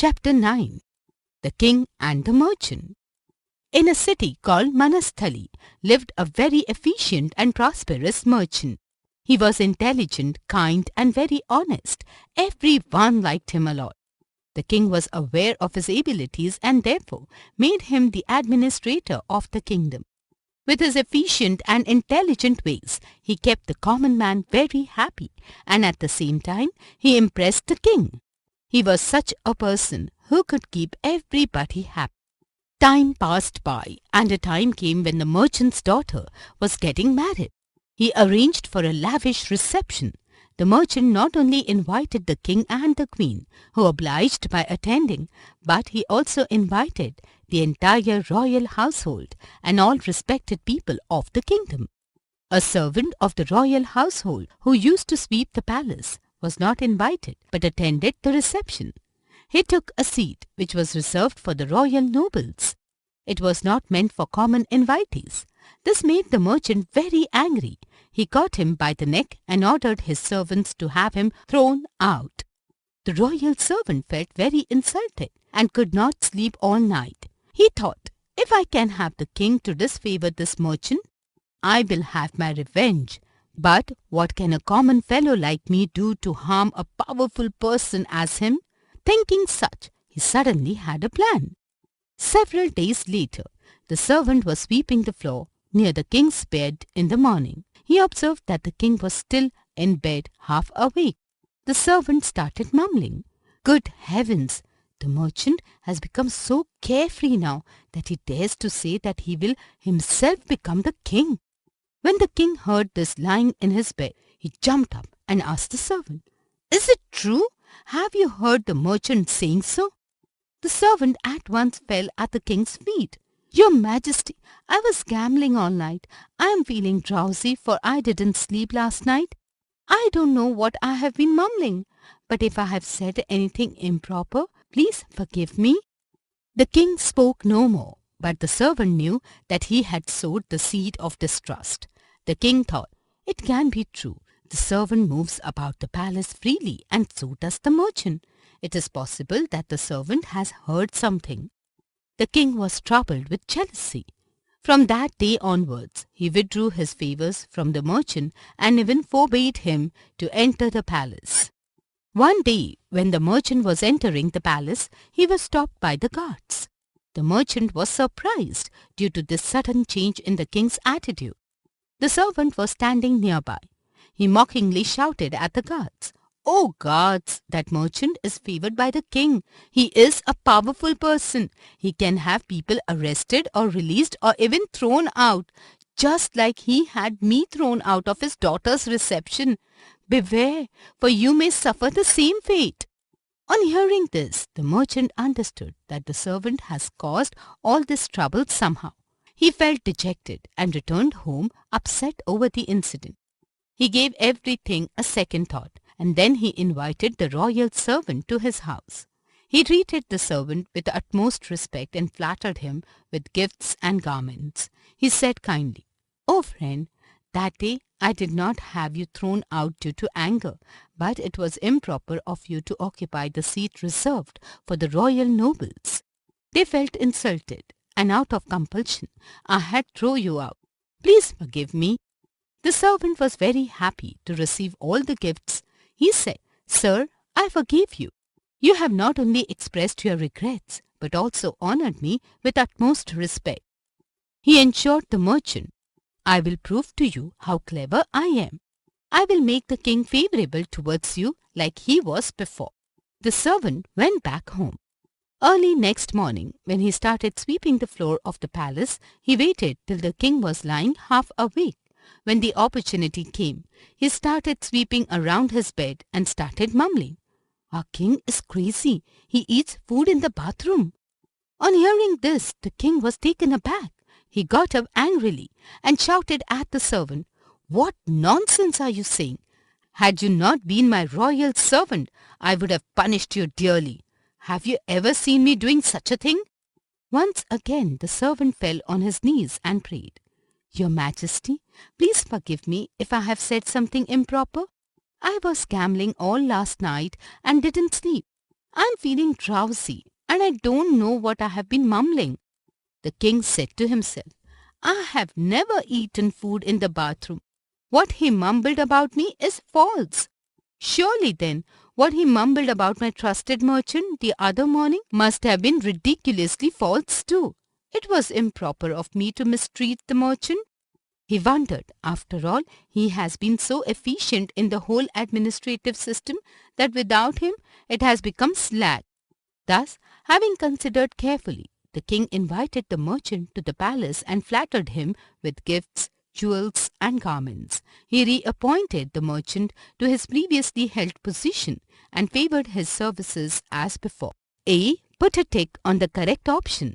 Chapter 9. The King and the Merchant. In a city called Manasthali lived a very efficient and prosperous merchant. He was intelligent, kind and very honest. Everyone liked him a lot. The king was aware of his abilities and therefore made him the administrator of the kingdom. With his efficient and intelligent ways, he kept the common man very happy, and at the same time he impressed the king. He was such a person who could keep everybody happy. Time passed by, and a time came when the merchant's daughter was getting married. He arranged for a lavish reception. The merchant not only invited the king and the queen, who obliged by attending, but he also invited the entire royal household and all respected people of the kingdom. A servant of the royal household who used to sweep the palace was not invited but attended the reception. He took a seat which was reserved for the royal nobles. It was not meant for common invitees. This made the merchant very angry. He caught him by the neck and ordered his servants to have him thrown out. The royal servant felt very insulted and could not sleep all night. He thought, if I can have the king to disfavor this merchant, I will have my revenge. But what can a common fellow like me do to harm a powerful person as him? Thinking such, he suddenly had a plan. Several days later, the servant was sweeping the floor near the king's bed in the morning. He observed that the king was still in bed, half awake. The servant started mumbling, "Good heavens! The merchant has become so carefree now that he dares to say that he will himself become the king." When the king heard this lying in his bed, he jumped up and asked the servant, "Is it true? Have you heard the merchant saying so?" The servant at once fell at the king's feet. "Your Majesty, I was gambling all night. I am feeling drowsy for I didn't sleep last night. I don't know what I have been mumbling, but if I have said anything improper, please forgive me." The king spoke no more, but the servant knew that he had sowed the seed of distrust. The king thought, it can be true. The servant moves about the palace freely and so does the merchant. It is possible that the servant has heard something. The king was troubled with jealousy. From that day onwards, he withdrew his favors from the merchant and even forbade him to enter the palace. One day, when the merchant was entering the palace, he was stopped by the guards. The merchant was surprised due to this sudden change in the king's attitude. The servant was standing nearby. He mockingly shouted at the guards, "Oh guards, that merchant is favored by the king. He is a powerful person. He can have people arrested or released or even thrown out, just like he had me thrown out of his daughter's reception. Beware, for you may suffer the same fate." On hearing this, the merchant understood that the servant has caused all this trouble somehow. He felt dejected and returned home upset over the incident. He gave everything a second thought, and then he invited the royal servant to his house. He treated the servant with the utmost respect and flattered him with gifts and garments. He said kindly, "Oh friend, that day I did not have you thrown out due to anger, but it was improper of you to occupy the seat reserved for the royal nobles. They felt insulted, and out of compulsion I had thrown you out. Please forgive me." The servant was very happy to receive all the gifts. He said, "Sir, I forgive you. You have not only expressed your regrets, but also honored me with utmost respect." He assured the merchant, "I will prove to you how clever I am. I will make the king favorable towards you like he was before." The servant went back home. Early next morning, when he started sweeping the floor of the palace, he waited till the king was lying half awake. When the opportunity came, he started sweeping around his bed and started mumbling, "Our king is crazy. He eats food in the bathroom." On hearing this, the king was taken aback. He got up angrily and shouted at the servant, "What nonsense are you saying? Had you not been my royal servant, I would have punished you dearly. Have you ever seen me doing such a thing?" Once again the servant fell on his knees and prayed, "Your Majesty, please forgive me if I have said something improper. I was gambling all last night and didn't sleep. I'm feeling drowsy and I don't know what I have been mumbling. The king said to himself, I have never eaten food in the bathroom. What he mumbled about me is false. Surely then, what he mumbled about my trusted merchant the other morning must have been ridiculously false too. It was improper of me to mistreat the merchant. He wondered, after all, he has been so efficient in the whole administrative system that without him it has become slack. Thus, having considered carefully, the king invited the merchant to the palace and flattered him with gifts, jewels, and garments. He reappointed the merchant to his previously held position and favored his services as before. A. Put a tick on the correct option.